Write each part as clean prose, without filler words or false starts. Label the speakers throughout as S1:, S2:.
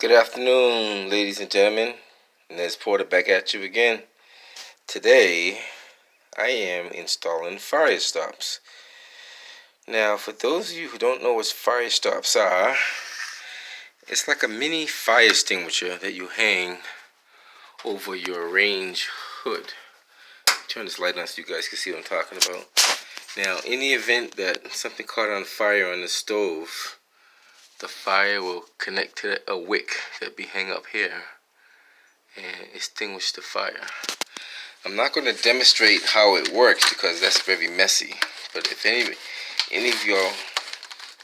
S1: Good afternoon, ladies and gentlemen. Nez Porter back at you again. Today, I am installing fire stops. Now, for those of you who don't know what fire stops are, it's like a mini fire extinguisher that you hang over your range hood. Turn this light on so you guys can see what I'm talking about. Now, in the event that something caught on fire on the stove, the fire will connect to a wick that be hung up here and extinguish the fire. I'm not going to demonstrate how it works because that's very messy. But if any of y'all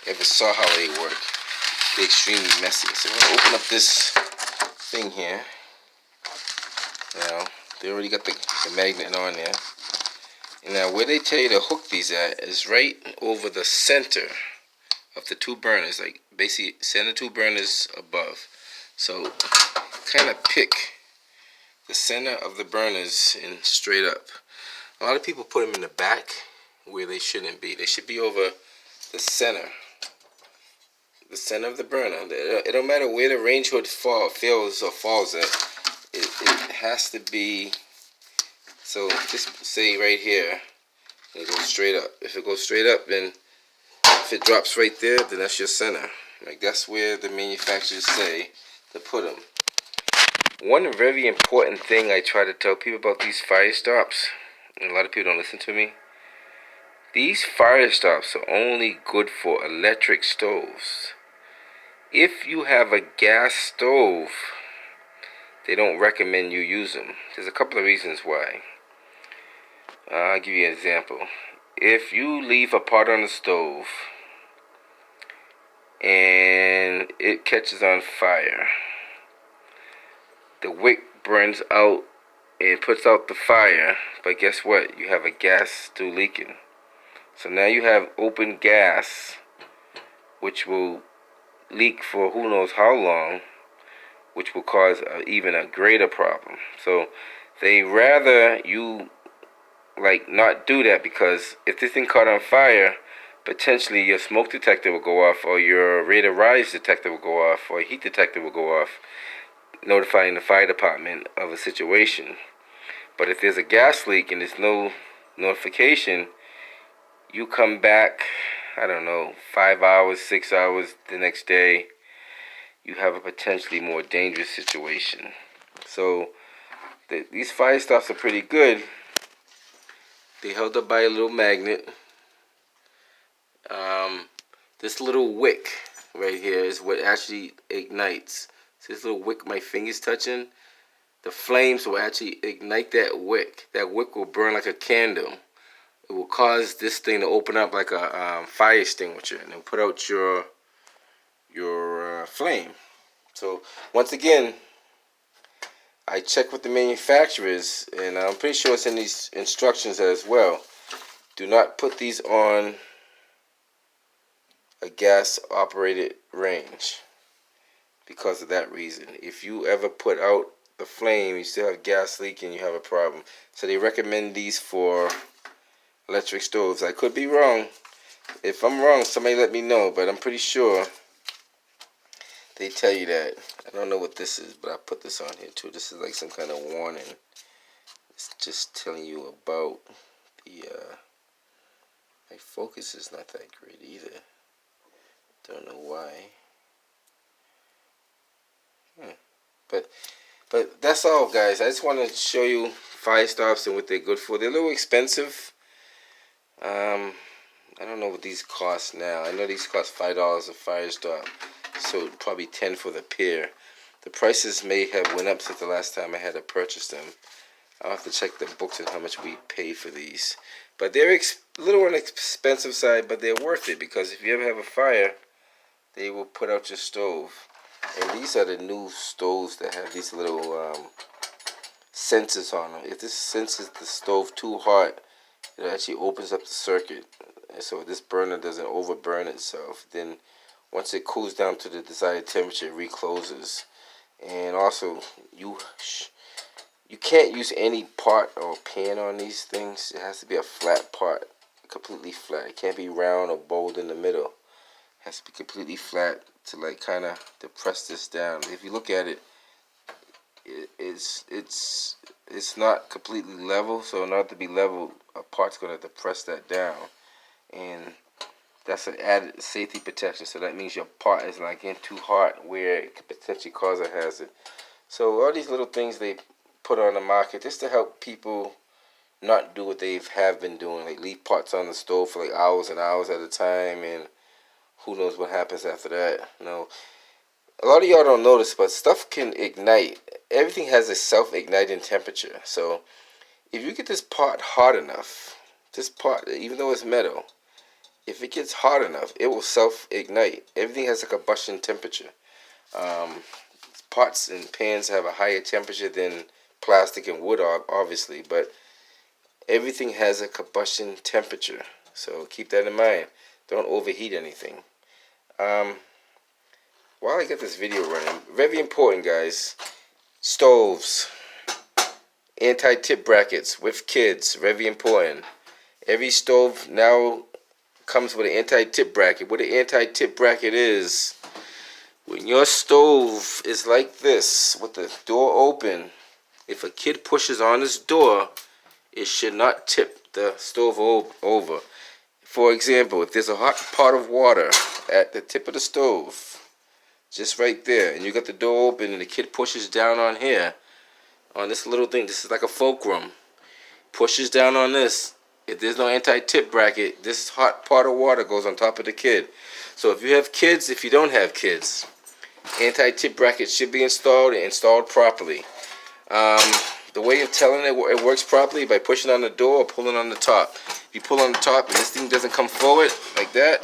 S1: ever saw how they work, they're extremely messy. So I'm going to open up this thing here. Now, they already got the magnet on there. And now where they tell you to hook these at is right over the center of the two burners, like basically center two burners above. So kind of pick the center of the burners and straight up. A lot of people put them in the back where they shouldn't be. They should be over the center of the burner. It don't matter where the range hood falls at. It has to be. So just say right here, it goes straight up. If it goes straight up, then if it drops right there, then that's your center. Like that's where the manufacturers say to put them. One very important thing I try to tell people about these fire stops, and a lot of people don't listen to me. These fire stops are only good for electric stoves. If you have a gas stove, they don't recommend you use them. There's a couple of reasons why. I'll give you an example. If you leave a pot on the stove and it catches on fire, the wick burns out and puts out the fire, but guess what? You have a gas still leaking. So now you have open gas, which will leak for who knows how long, which will cause even a greater problem. So they rather you not do that, because if this thing caught on fire, potentially your smoke detector will go off, or your rate of rise detector will go off, or heat detector will go off, notifying the fire department of a situation. But if there's a gas leak and there's no notification, you come back, I don't know, 5 hours, 6 hours the next day, you have a potentially more dangerous situation. So these fire stops are pretty good. They held up by a little magnet. This little wick right here is what actually ignites. So this little wick my finger's touching, the flames will actually ignite that wick. That wick will burn like a candle. It will cause this thing to open up like a fire extinguisher, and it'll put out your flame. So once again, I checked with the manufacturers, and I'm pretty sure it's in these instructions as well. Do not put these on a gas operated range because of that reason. If you ever put out the flame, you still have gas leaking, you have a problem. So they recommend these for electric stoves. I could be wrong. If I'm wrong, somebody let me know, but I'm pretty sure they tell you that. I don't know what this is, but I put this on here too. This is like some kind of warning. It's just telling you about the my focus is not that great either. Don't know why. But that's all, guys. I just want to show you fire stops and what they're good for. They're a little expensive. I don't know what these cost now. I know these cost $5 a fire stop, so probably 10 for the pair. The prices may have went up since the last time I had to purchase them. I'll have to check the books and how much we pay for these. But they're a little on the expensive side, but they're worth it, because if you ever have a fire, they will put out your stove. And these are the new stoves that have these little sensors on them. If this senses the stove too hot, it actually opens up the circuit, and so this burner doesn't overburn itself. Then once it cools down to the desired temperature, it recloses. And also, you can't use any pot or pan on these things. It has to be a flat pot, completely flat. It can't be round or bowled in the middle. It has to be completely flat to like kind of depress this down. If you look at it, it's not completely level. So in order to be level, a part's gonna depress that down, and that's an added safety protection. So that means your part is not getting too hot where it could potentially cause a hazard. So all these little things they put on the market just to help people not do what they have been doing, like leave pots on the stove for like hours and hours at a time, and who knows what happens after that. A lot of y'all don't notice, but stuff can ignite. Everything has a self-igniting temperature. So if you get this pot hot enough, this pot, even though it's metal, if it gets hot enough, it will self-ignite. Everything has a combustion temperature. Pots and pans have a higher temperature than plastic and wood, obviously, but everything has a combustion temperature. So keep that in mind. Don't overheat anything. While I get this video running, very important, guys. Stoves, anti-tip brackets with kids, very important. Every stove now comes with an anti-tip bracket. What an anti-tip bracket is, when your stove is like this with the door open, if a kid pushes on this door, it should not tip the stove over. For example, if there's a hot pot of water at the tip of the stove, just right there, and you got the door open and the kid pushes down on here, on this little thing, this is like a fulcrum, pushes down on this, if there's no anti-tip bracket, this hot pot of water goes on top of the kid. So if you have kids, if you don't have kids, anti-tip bracket should be installed and installed properly. The way of telling it works properly by pushing on the door or pulling on the top. If you pull on the top and this thing doesn't come forward like that,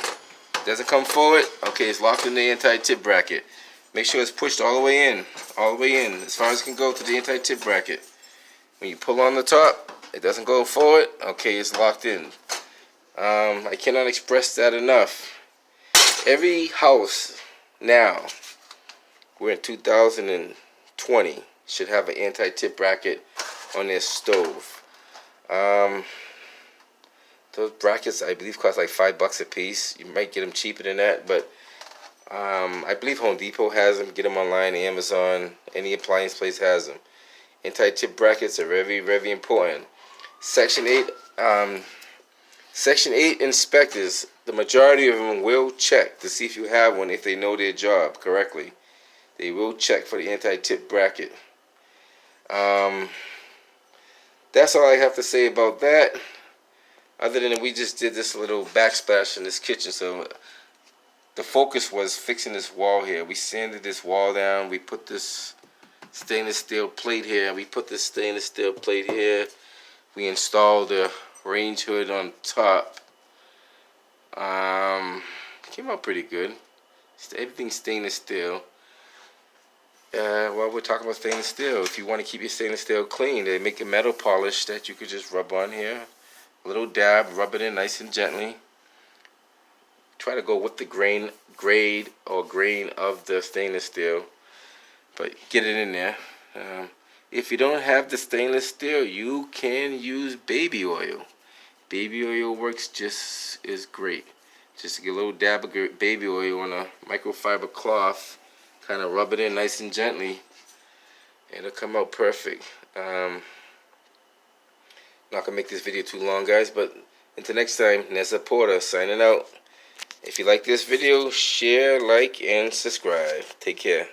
S1: okay, it's locked in the anti-tip bracket. Make sure it's pushed all the way in, as far as it can go to the anti-tip bracket. When you pull on the top, it doesn't go forward, okay, it's locked in. I cannot express that enough. Every house now, we're in 2020, should have an anti-tip bracket on their stove. Those brackets, I believe, cost like $5 a piece. You might get them cheaper than that, but I believe Home Depot has them. Get them online, Amazon, any appliance place has them. Anti-tip brackets are very, very important. Section 8 inspectors, the majority of them will check to see if you have one, if they know their job correctly. They will check for the anti-tip bracket. That's all I have to say about that. Other than we just did this little backsplash in this kitchen, so the focus was fixing this wall here. We sanded this wall down. We put this stainless steel plate here. We put this stainless steel plate here. We installed the range hood on top. Came out pretty good. Everything's stainless steel. While we're talking about stainless steel, if you want to keep your stainless steel clean, they make a metal polish that you could just rub on here. A little dab, rub it in nice and gently. Try to go with the grain of the stainless steel, but get it in there. If you don't have the stainless steel, you can use baby oil. Baby oil works just as great. Just get a little dab of baby oil on a microfiber cloth, kind of rub it in nice and gently, and it'll come out perfect. Not gonna make this video too long, guys, but until next time, Nessa Porter signing out. If you like this video, share, like, and subscribe. Take care.